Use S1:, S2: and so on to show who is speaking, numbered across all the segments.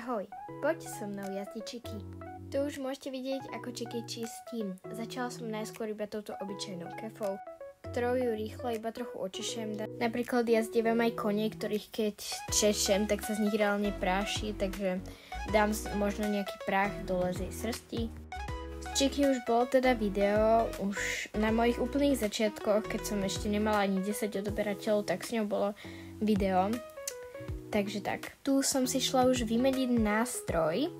S1: Ahoj, poď so mnou jazdiť Chicky. Tu už môžete vidieť, ako Chicky čistím. Začala som najskôr iba touto obyčajnou kefou, ktorou ju rýchlo iba trochu očešem. Napríklad ja zdievam aj konie, ktorých keď češem, tak sa z nich reálne práši, takže dám možno nejaký prach dole z jej srsti. Z Chicky už bolo teda video, už na mojich úplných začiatkoch, keď som ešte nemala ani 10 odoberateľov, tak s ňou bolo video. Takže tak, tu som si šla už vymeniť nástroj.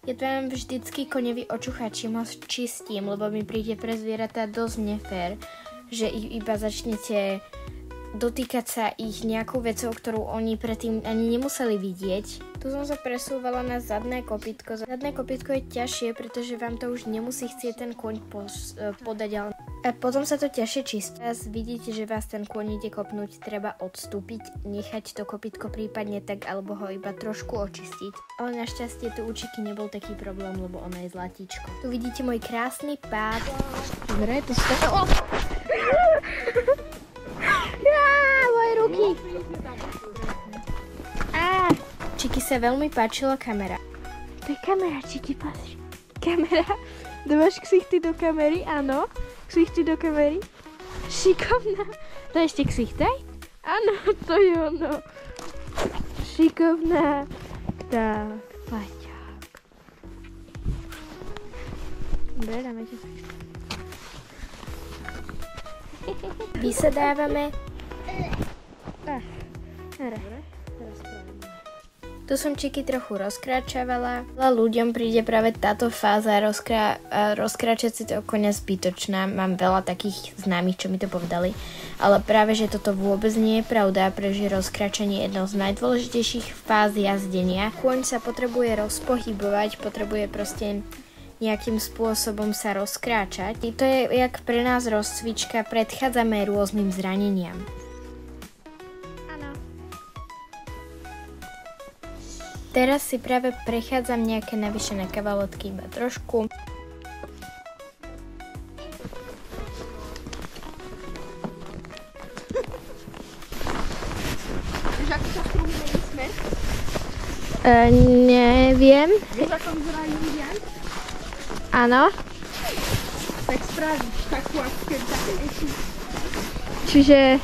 S1: Ja dám vždycky koňovi očuchať, čím ho čistím, lebo mi príde pre zvieratá dosť nefér, že iba začnete dotýkať sa ich nejakou vecou, ktorú oni predtým ani nemuseli vidieť. Tu som sa presúvala na zadné kopytko. Zadné kopytko je ťažšie, pretože vám to už nemusí chcieť ten kôň podať, ale a potom sa to ťažšie čistí. Teraz vidíte, že vás ten kôň ide kopnúť, treba odstúpiť, nechať to kopytko prípadne tak, alebo ho iba trošku očistiť. Ale našťastie tu u Chicky nebol taký problém, lebo ona je zlatíčko. Tu vidíte môj krásny pád. Dobre, to stalo. Moje ruky. Chicky sa veľmi páčila kamera. To je kamera, Chicky, pozri. Kamera. Dávaš ksichty do kamery? Áno. Ksichty do kamery. Šikovná. To ešte ksichtaj? Áno, to je ono. Šikovná. Tak, paťák. Dobre, dáme ťa tak. Vysadávame. Dobre. Tu som Chicky trochu rozkráčavala. Ľuďom príde práve táto fáza rozkráčať si toho koňa zbytočná. Mám veľa takých známych, čo mi to povedali. Ale práve, že toto vôbec nie je pravda, pretože rozkráčanie je jednou z najdôležitejších fáz jazdenia. Kôň sa potrebuje rozpohybovať, potrebuje proste nejakým spôsobom sa rozkráčať. I to je jak pre nás rozcvička, predchádzame rôznym zraneniam. Teraz si práve prechádzam nejaké navyšené kavalotky, iba trošku.
S2: Vieš, ako sa strúhne smer?
S1: Neviem.
S2: Vieš, ako vyzerá Indian?
S1: Áno.
S2: Tak spravíš takú, ako keď také eši.
S1: Čiže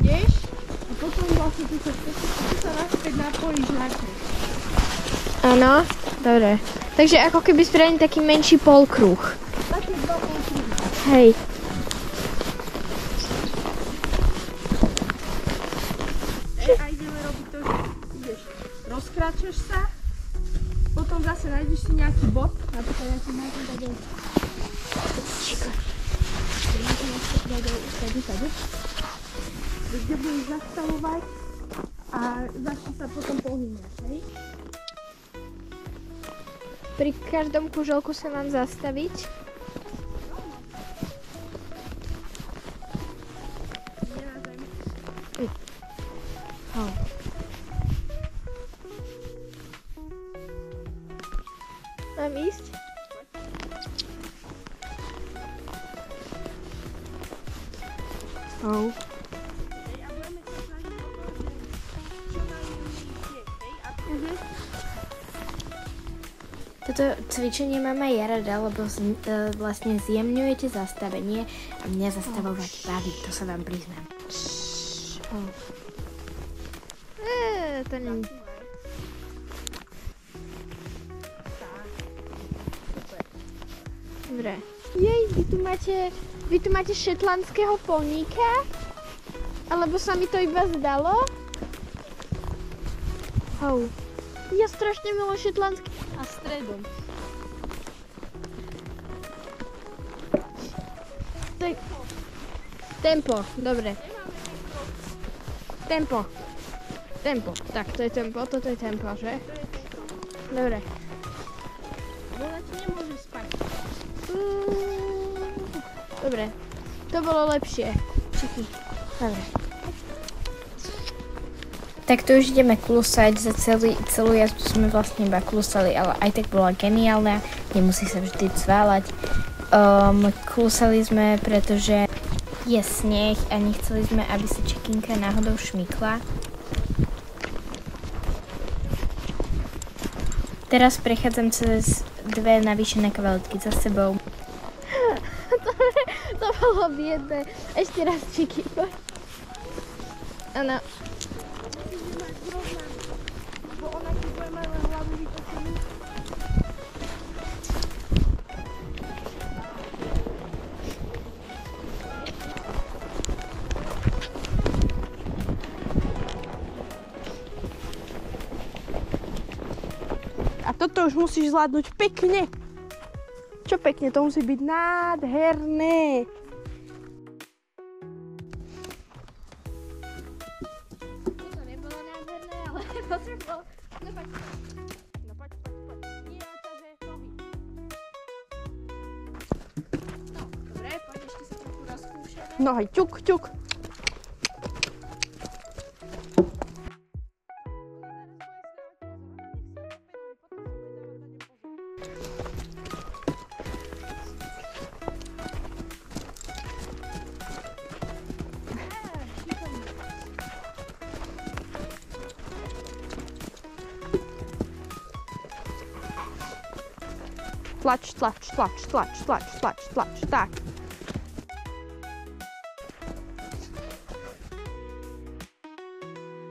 S2: Ideš a potom vlastne tu sa naspäť napojíš na kruh.
S1: áno, dobre. Takže ako keby spravím taký menší polkruh.
S2: Také dva polkruhy.
S1: Hej.
S2: A ideme robiť to, že ideš, rozkráčaš sa, potom zase nájdeš si nejaký bod, napríklad ja si nájdem tady. Kde budeš zastavovať a začne sa potom pohybovať, hej?
S1: Pri každom kuželku sa mám zastaviť. Mám ísť?
S2: A budeme sa snažiť o to, že čo najmenej tiek, hej?
S1: Toto cvičenie mám aj ja rada, lebo vlastne zjemňujete zastavenie a mňa zastavovať baví, to sa vám priznám. To nie. Dobre. Jej, vy tu máte šetlandského poníka? Alebo sa mi to iba zdalo? Hou. Ja strašne milujem šetlandský.
S2: A stredom.
S1: Tak. Tempo, dobre. Tempo. Tak, to je tempo, toto je tempo, že? Dobre.
S2: Voda ti nemôže spať.
S1: Dobre. To bolo lepšie. Chicky. Dobre. Tak tu už ideme klusať, za celú jazdu sme vlastne iba klusali, ale aj tak bola geniálna, nemusí sa vždy cváľať. Klusali sme, pretože je sneh a nechceli sme, aby sa Chickinka náhodou šmykla. Teraz prechádzam cez dve navýšené kavalotky za sebou. To bolo biedné. Ešte raz, Čiki, poď. Áno.
S2: Bo ona ti bude mať len hlavu vytočenú. A toto už musíš zvládnuť pekne. Čo pekne, to musí byť nádherné.
S1: To nebolo nádherné, ale potrebovalo. No poď.
S2: No poď. Nie oťaže nohy.
S1: No, dobre, poď ešte sa trochu rozkúšame.
S2: Nohy, ťuk. Tlač, tak.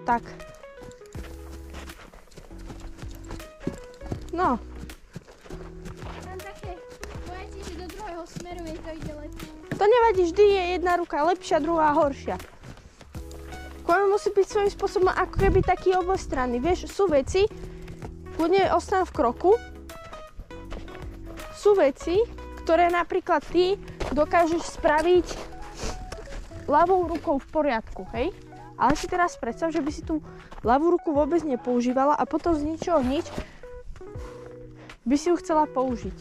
S2: Tak. No.
S1: Mám také pojete, že do druhého smeru je to ide lepšie.
S2: To nevadí, vždy je jedna ruka lepšia, druhá horšia. Koľko musí byť svojím spôsobom ako keby taký obojstranný. Vieš, sú veci, kľudne ostan v kroku, sú veci, ktoré napríklad ty dokážeš spraviť ľavou rukou v poriadku, hej? Ale si teraz predstav, že by si tú ľavú ruku vôbec nepoužívala a potom z ničoho nič by si ju chcela použiť.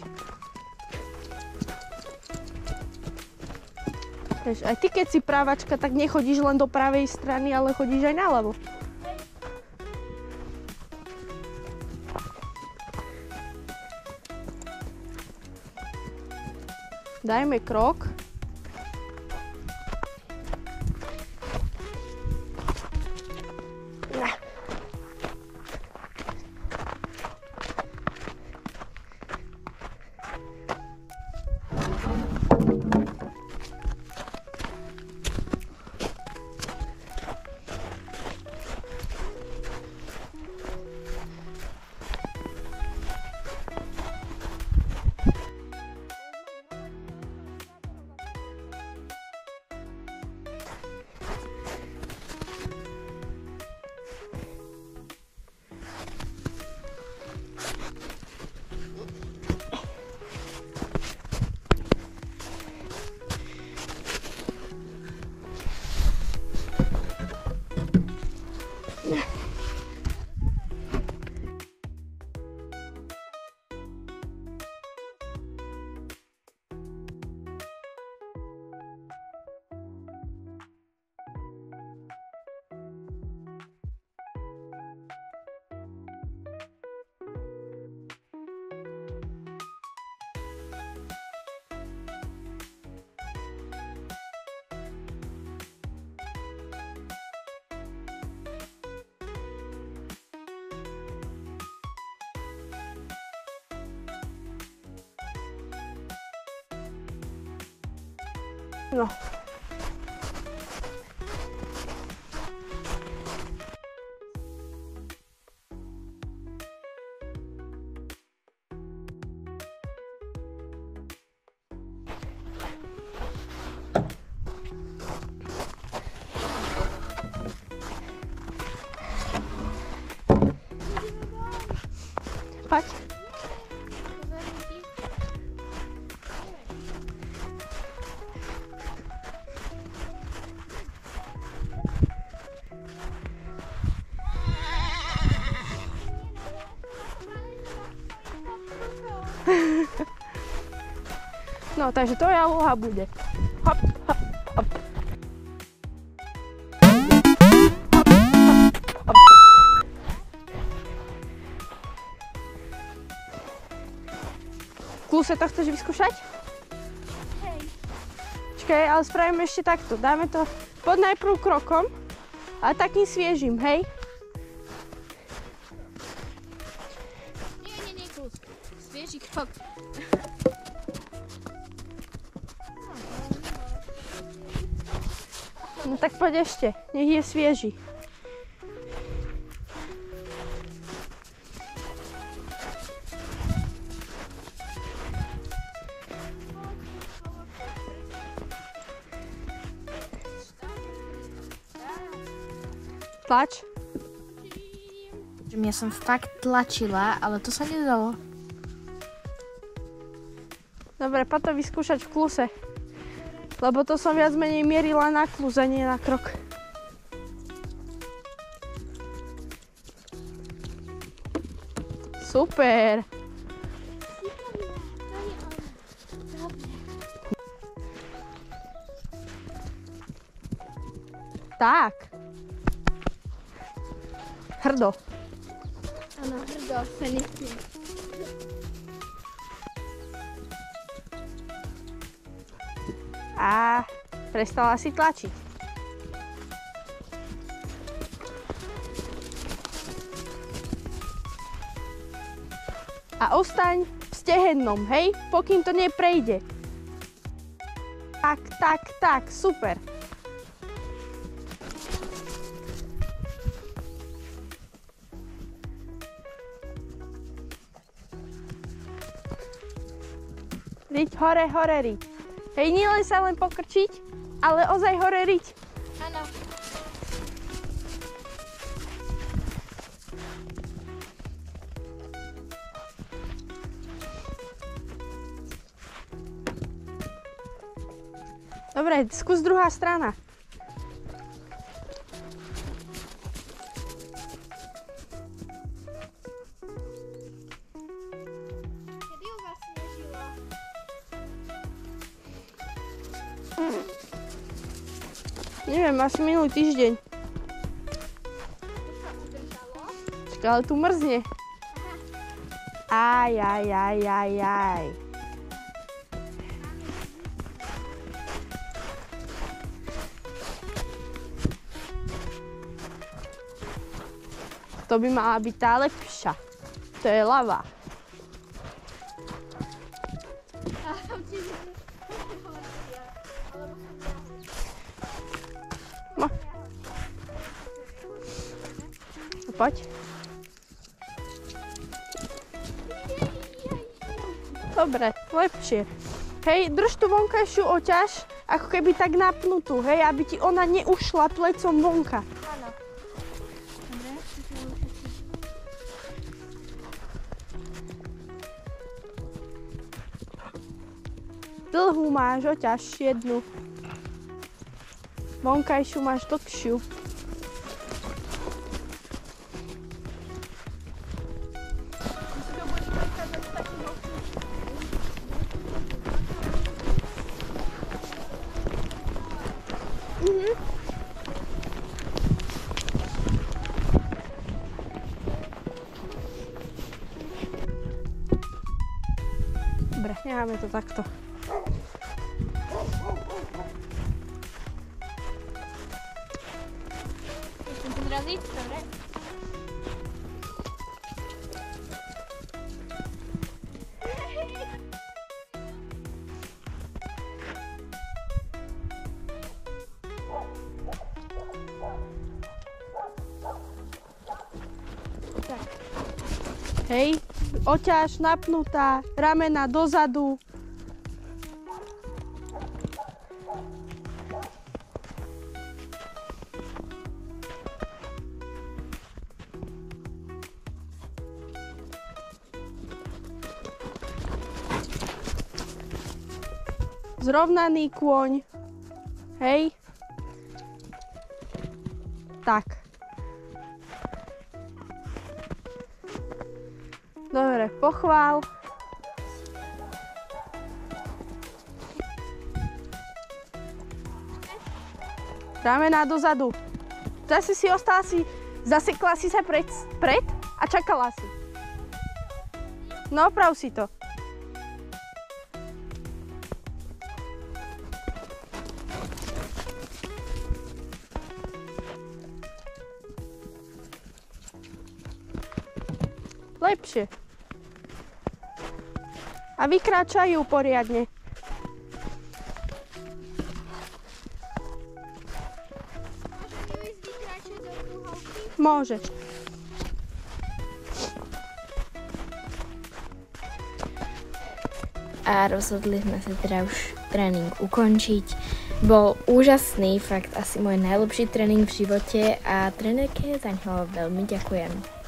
S2: Vieš, aj ty keď si právačka, tak nechodíš len do pravej strany, ale chodíš aj naľavo. Dajme krok. No. Patrz. No, takže tvoja úloha bude. Hop, hop, hop. Kľúse, to chceš vyskúšať?
S1: Hej.
S2: Čakaj, ale spravíme ešte takto. Dáme to pod najprv krokom, ale takým sviežim, hej?
S1: Nie, ďalší krok.
S2: No tak poď ešte, nech je svieži. Tlač.
S1: Ja som fakt tlačila, ale to sa nedalo.
S2: Dobre, poď to vyskúšať v kluse. Lebo to som viac menej mierila na klus a nie na krok. Super. Tak. Hrdo.
S1: Áno, hrdo, feniky.
S2: A prestala si tlačiť. A ostaň v stehennom, hej? Pokým to neprejde. Tak, super. Riť hore, riť. Hej, nie len sa len pokrčiť, ale ozaj hore riť.
S1: Áno.
S2: Dobre, skús druhá strana.
S1: Kedy u vás snežilo?
S2: Neviem, asi minulý týždeň.
S1: To sa udržalo?
S2: Čakaj, ale tu mrzne. Aj. To by mala byť tá lepšia. To je lava. No. Poď. Dobre, lepšie. Hej, drž tú vonkajšiu oťaž, ako keby tak napnutú, hej, aby ti ona neušla plecom vonka.
S1: Áno. Dobre,
S2: Dlhú máš oťaž, jednu. Vonkajšiu máš dlhšiu. Dobre, necháme to takto.
S1: Chcem to zraziť? Dobre.
S2: Hej, oťaž napnutá, ramena dozadu. Zrovnaný kôň. Hej. Tak. Dobre, pochvál. Ramená dozadu. Zase si ostala zasekla si sa pred a čakala si. No, oprav si to. Lepšie. A vykráčajú poriadne. Môžeš.
S1: A rozhodli sme sa teda už tréning ukončiť. Bol úžasný, fakt asi môj najlepší tréning v živote a trénerke za ňo veľmi ďakujem.